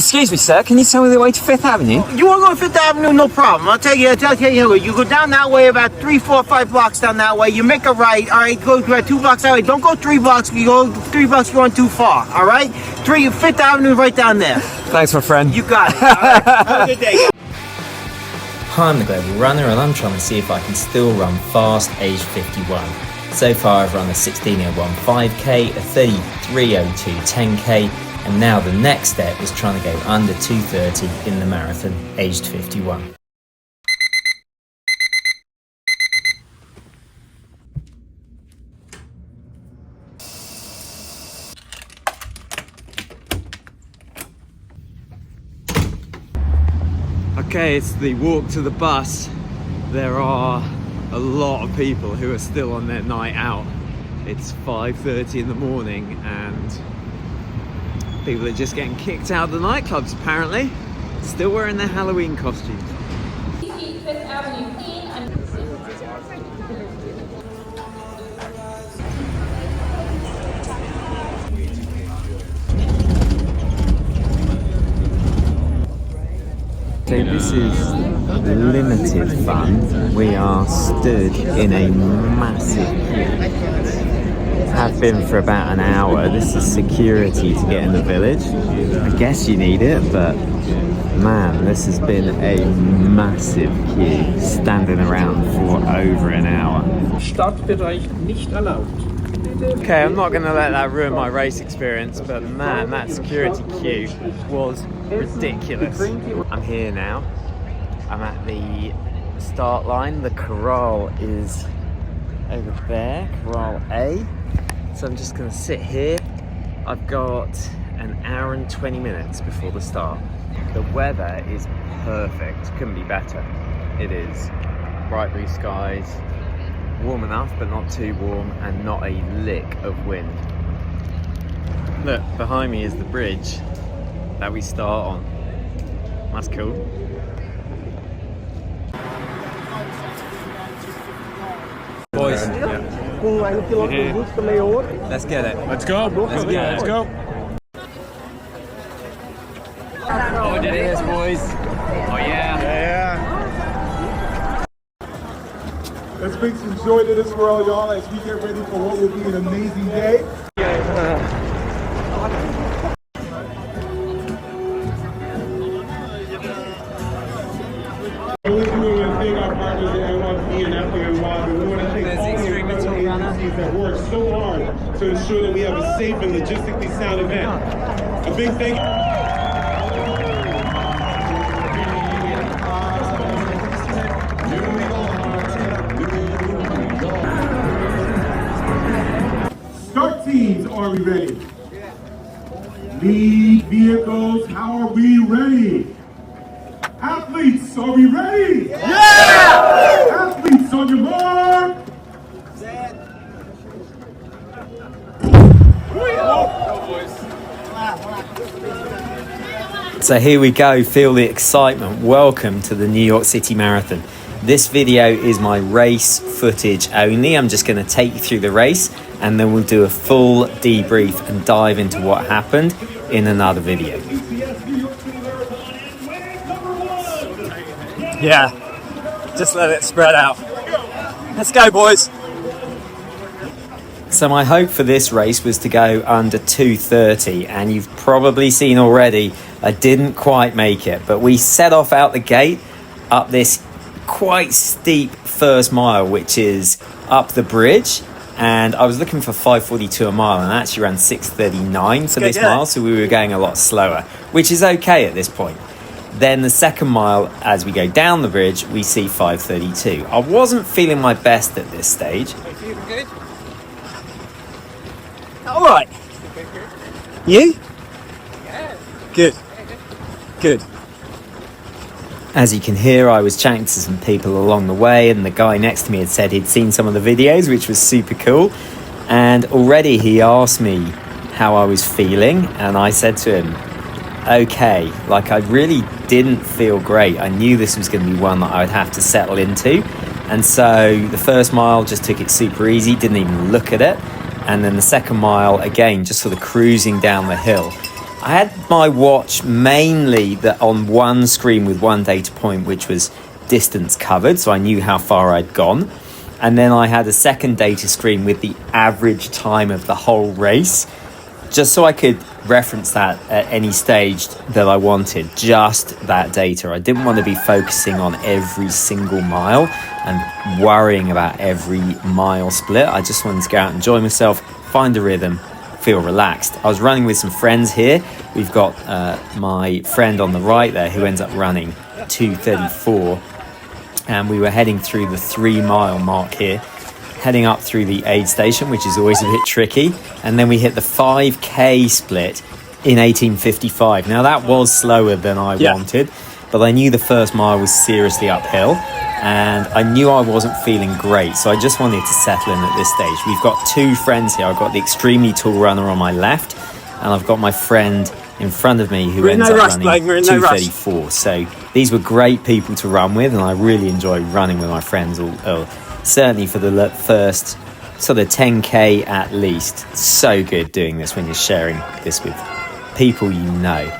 Excuse me, sir, can you tell me the way to Fifth Avenue? You want to go to Fifth Avenue? No problem. I'll tell you. You go down that way about 3, 4, 5 blocks down that way. You make a right. All right, go about 2 blocks that way. Don't go 3 blocks. If you go 3 blocks, you're going too far. All right? Fifth Avenue right down there. Thanks, my friend. You got it. All right. Have a good day. Hi, I'm the Global Runner and I'm trying to see if I can still run fast aged 51. So far I've run a 16:01 5k, a 33:02 10k, and now the next step is trying to go under 2:30 in the marathon aged 51. Okay, it's the walk to the bus. There are a lot of people who are still on their night out. It's 5:30 in the morning and people are just getting kicked out of the nightclubs apparently. Still wearing their Halloween costumes. Fifth Avenue clean and So this is limited fun. We are stood in a massive queue. Have been for about an hour. This is security to get in the village. I guess you need it, but man, this has been a massive queue, standing around for over an hour. Stadtbereich nicht erlaubt. Okay, I'm not going to let that ruin my race experience, but man, that security queue was ridiculous. I'm here now. I'm at the start line. The corral is over there, corral A. So I'm just going to sit here. I've got an hour and 20 minutes before the start. The weather is perfect, couldn't be better. It is bright blue skies, warm enough but not too warm, and not a lick of wind. Look, behind me is the bridge that we start on. That's cool. Boys, let's get it. Let's go. Let's get it. Let's go. Oh, it is, boys. Oh, yeah. Let's bring some joy to this world, y'all, as we get ready for what will be an amazing day. We're doing and thank our partners at NYC and FNY, but we want to thank all the agencies that work so hard to ensure that we have a safe and logistically sound event. A big thank you. Start teams, are we ready? Lead vehicles, how are we ready? Athletes, are we ready? Yeah! Athletes, on your mark. So here we go, feel the excitement. Welcome to the New York City Marathon. This video is my race footage only. I'm just going to take you through the race and then we'll do a full debrief and dive into what happened in another video. Yeah, just let it spread out. Let's go, boys. So my hope for this race was to go under 2:30, and you've probably seen already I didn't quite make it, but we set off out the gate up this quite steep first mile, which is up the bridge, and I was looking for 5:42 a mile and I actually ran 6:39 for this mile, so we were going a lot slower, which is okay at this point. Then the second mile, as we go down the bridge, we see 5:32. I wasn't feeling my best at this stage. Good? All right. You? Good. Good. As you can hear, I was chatting to some people along the way, and the guy next to me had said he'd seen some of the videos, which was super cool. And already he asked me how I was feeling, and I said to him, okay, like I really didn't feel great. I knew this was going to be one that I would have to settle into. And so the first mile just took it super easy, didn't even look at it. And then the second mile, again, just sort of cruising down the hill. I had my watch mainly on one screen with one data point, which was distance covered, so I knew how far I'd gone. And then I had a second data screen with the average time of the whole race, just so I could reference that at any stage that I wanted, just that data. I didn't want to be focusing on every single mile and worrying about every mile split. I just wanted to go out and enjoy myself, find a rhythm, feel relaxed. I was running with some friends here. We've got my friend on the right there who ends up running 2:34, and we were heading through the 3 mile mark here, heading up through the aid station, which is always a bit tricky, and then we hit the 5k split in 18:55. Now that was slower than I wanted, but I knew the first mile was seriously uphill, and I knew I wasn't feeling great, so I just wanted to settle in at this stage. We've got 2 friends here. I've got the extremely tall runner on my left, and I've got my friend in front of me who ends up running 2:34. So these were great people to run with, and I really enjoy running with my friends, certainly for the first sort of 10k at least. So good doing this when you're sharing this with people you know.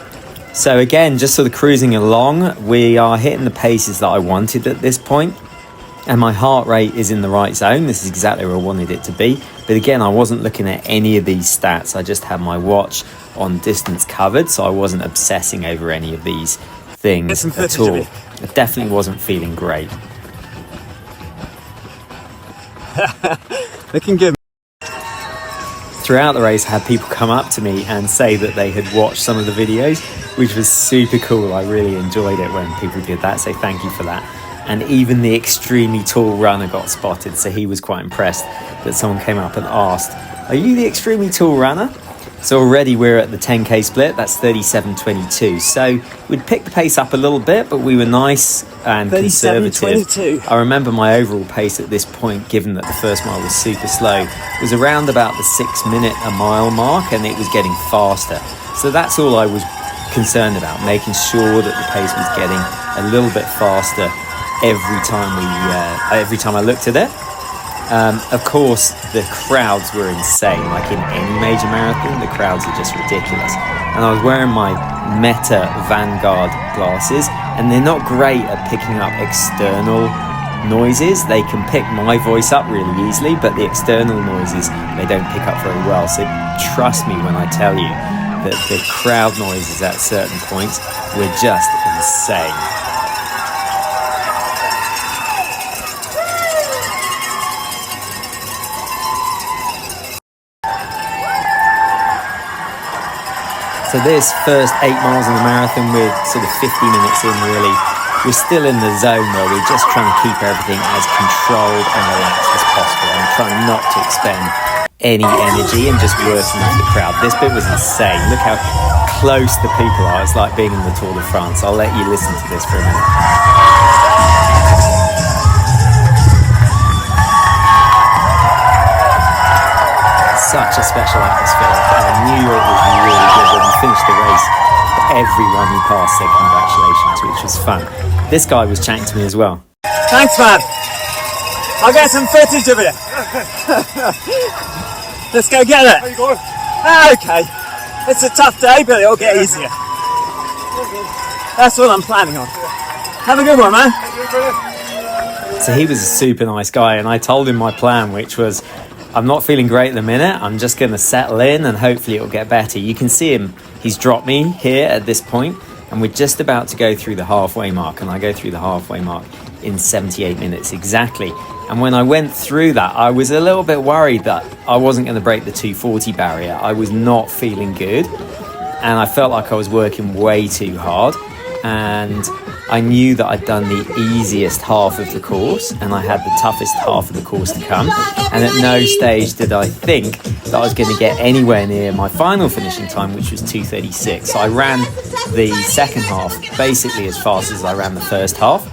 So again, just sort of cruising along, we are hitting the paces that I wanted at this point, and my heart rate is in the right zone. This is exactly where I wanted it to be. But again, I wasn't looking at any of these stats. I just had my watch on distance covered, so I wasn't obsessing over any of these things at all. I definitely wasn't feeling great. Looking good. Throughout the race, I had people come up to me and say that they had watched some of the videos, which was super cool. I really enjoyed it when people did that, so thank you for that. And even the extremely tall runner got spotted, so he was quite impressed that someone came up and asked, "Are you the extremely tall runner?" So already we're at the 10k split, that's 37:22. So we'd picked the pace up a little bit, but we were nice and conservative. I remember my overall pace at this point, given that the first mile was super slow, was around about the 6 minute a mile mark, and it was getting faster. So that's all I was concerned about, making sure that the pace was getting a little bit faster every time I looked at it. Of course, the crowds were insane. Like in any major marathon, the crowds are just ridiculous. And I was wearing my Meta Vanguard glasses, and they're not great at picking up external noises. They can pick my voice up really easily, but the external noises, they don't pick up very well. So trust me when I tell you that the crowd noises at certain points were just insane. So this first 8 miles in the marathon, we're sort of 50 minutes in really. We're still in the zone where we're just trying to keep everything as controlled and relaxed as possible. I'm trying not to expend any energy and just working with the crowd. This bit was insane. Look how close the people are. It's like being in the Tour de France. I'll let you listen to this for a minute. Such a special atmosphere. I knew it was really good when we finished the race. Everyone who passed said congratulations, which was fun. This guy was chatting to me as well. Thanks, man. I'll get some footage of it. Let's go get it. How you going? Okay. It's a tough day, but it'll get easier. That's what I'm planning on. Have a good one, man. So he was a super nice guy, and I told him my plan, which was, I'm not feeling great at the minute. I'm just going to settle in and hopefully it'll get better. You can see him. He's dropped me here at this point, and we're just about to go through the halfway mark, and I go through the halfway mark in 78 minutes exactly. And when I went through that, I was a little bit worried that I wasn't going to break the 240 barrier. I was not feeling good, and I felt like I was working way too hard, and I knew that I'd done the easiest half of the course and I had the toughest half of the course to come, and at no stage did I think that I was going to get anywhere near my final finishing time, which was 2:36. So I ran the second half basically as fast as I ran the first half,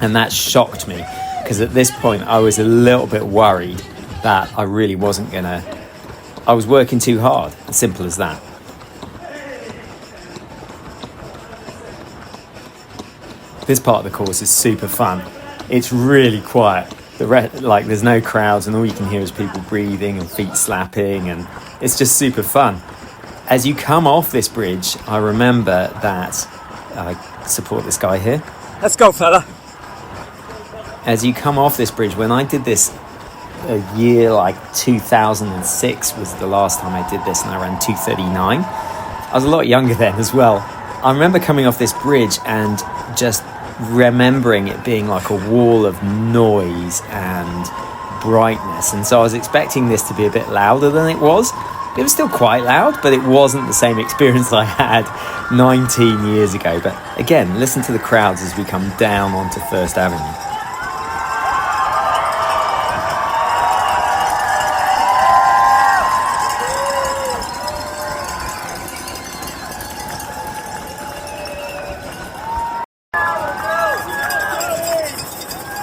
and that shocked me because at this point I was a little bit worried that I really wasn't gonna, I was working too hard, as simple as that. This part of the course is super fun. It's really quiet. Like there's no crowds, and all you can hear is people breathing and feet slapping, and it's just super fun. as you come off this bridge, I remember that I support this guy here. Let's go, fella. As you come off this bridge, when I did this a year like 2006 was the last time I did this, and I ran 2:39. I was a lot younger then as well. I remember coming off this bridge and just remembering it being like a wall of noise and brightness, and so I was expecting this to be a bit louder than it was. It was still quite loud, but it wasn't the same experience I had 19 years ago. But again, listen to the crowds as we come down onto First Avenue.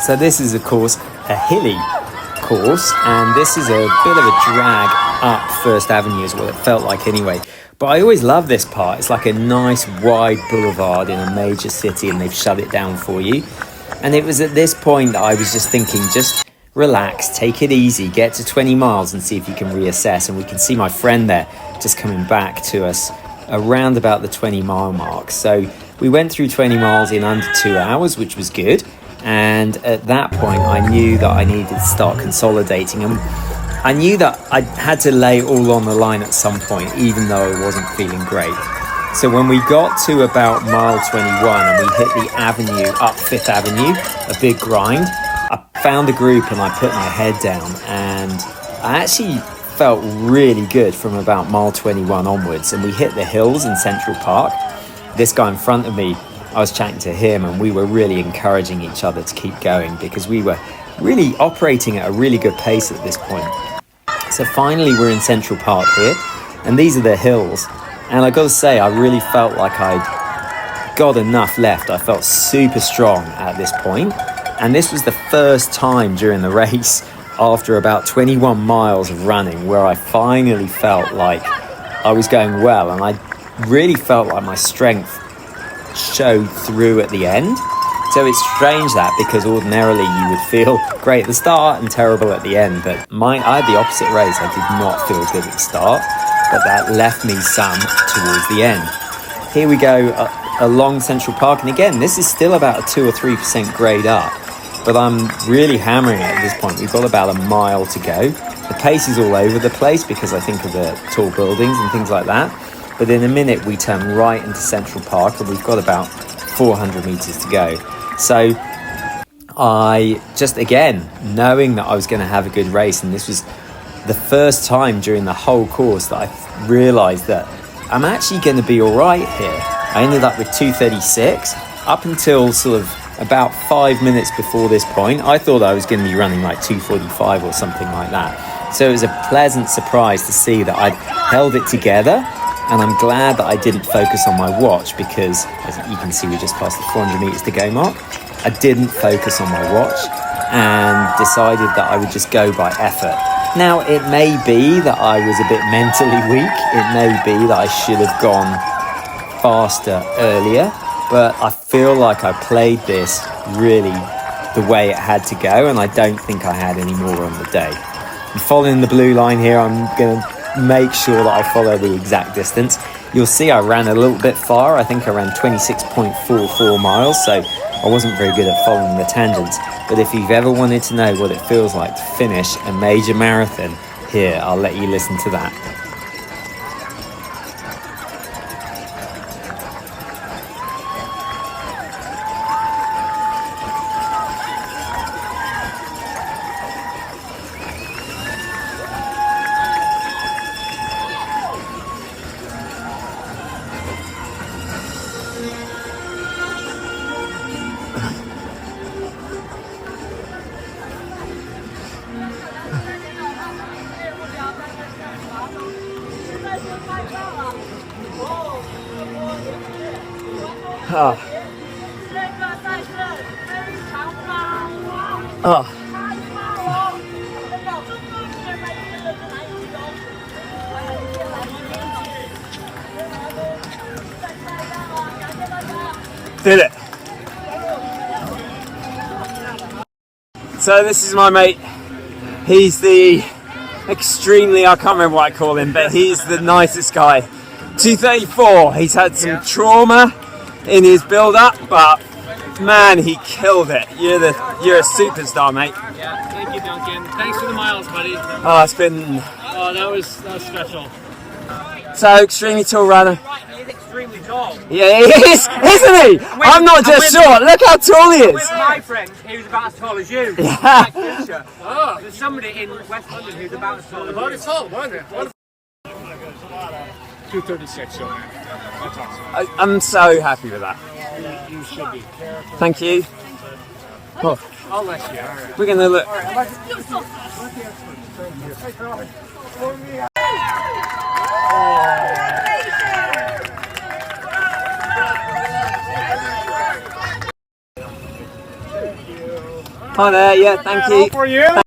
So this is, of course, a hilly course, and this is a bit of a drag up First Avenue is what it felt like anyway. But I always love this part. It's like a nice wide boulevard in a major city, and they've shut it down for you. And it was at this point that I was just thinking, just relax, take it easy, get to 20 miles and see if you can reassess. And we can see my friend there just coming back to us around about the 20-mile mark. So we went through 20 miles in under 2 hours, which was good. And at that point, I knew that I needed to start consolidating. And I knew that I had to lay all on the line at some point, even though I wasn't feeling great. So when we got to about mile 21 and we hit the avenue, up Fifth Avenue, a big grind, I found a group and I put my head down. And I actually felt really good from about mile 21 onwards. And we hit the hills in Central Park. This guy in front of me, I was chatting to him, and we were really encouraging each other to keep going because we were really operating at a really good pace at this point. So finally we're in Central Park here, and these are the hills, and I gotta say, I really felt like I'd got enough left. I felt super strong at this point, and this was the first time during the race after about 21 miles of running where I finally felt like I was going well, and I really felt like my strength showed through at the end. So it's strange that, because ordinarily you would feel great at the start and terrible at the end, but I had the opposite race. I did not feel good at the start, but that left me some towards the end. Here we go along Central Park, and again, this is still about a 2 or 3% grade up, but I'm really hammering it at this point. We've got about a mile to go. The pace is all over the place because I think of the tall buildings and things like that. But in a minute, we turn right into Central Park, and we've got about 400 meters to go. So I just, again, knowing that I was going to have a good race, and this was the first time during the whole course that I realized that I'm actually going to be all right here. I ended up with 2:36. Up until sort of about 5 minutes before this point, I thought I was going to be running like 2:45 or something like that. So it was a pleasant surprise to see that I'd held it together. And I'm glad that I didn't focus on my watch because, as you can see, we just passed the 400 meters to go mark. I didn't focus on my watch and decided that I would just go by effort. Now, it may be that I was a bit mentally weak. It may be that I should have gone faster earlier, but I feel like I played this really the way it had to go, and I don't think I had any more on the day. I'm following the blue line here. I'm going to make sure that I follow the exact distance. You'll see I ran a little bit far. I think I ran 26.44 miles, so I wasn't very good at following the tangents. But if you've ever wanted to know what it feels like to finish a major marathon, here, I'll let you listen to that. Did it. So this is my mate. He's the extremely, I can't remember what I call him, but he's the nicest guy 234. He's had some trauma in his build-up, but man, he killed it. You're a superstar, mate. Yeah, thank you, Duncan. Thanks for the miles, buddy. Oh, it's been That was special. so extremely tall runner. He's extremely tall. Yeah, he is, isn't he? I'm not just short. Look how tall he is. My friend, he was about as tall as you. Yeah. Oh, there's somebody in West London who's about as tall as you. About as tall, wasn't it? 236, man. That's awesome. I'm so happy with that. You should be. Thank you. Oh, I'll let you. All right. we're gonna look. Hi there. Yeah, thank you. For you.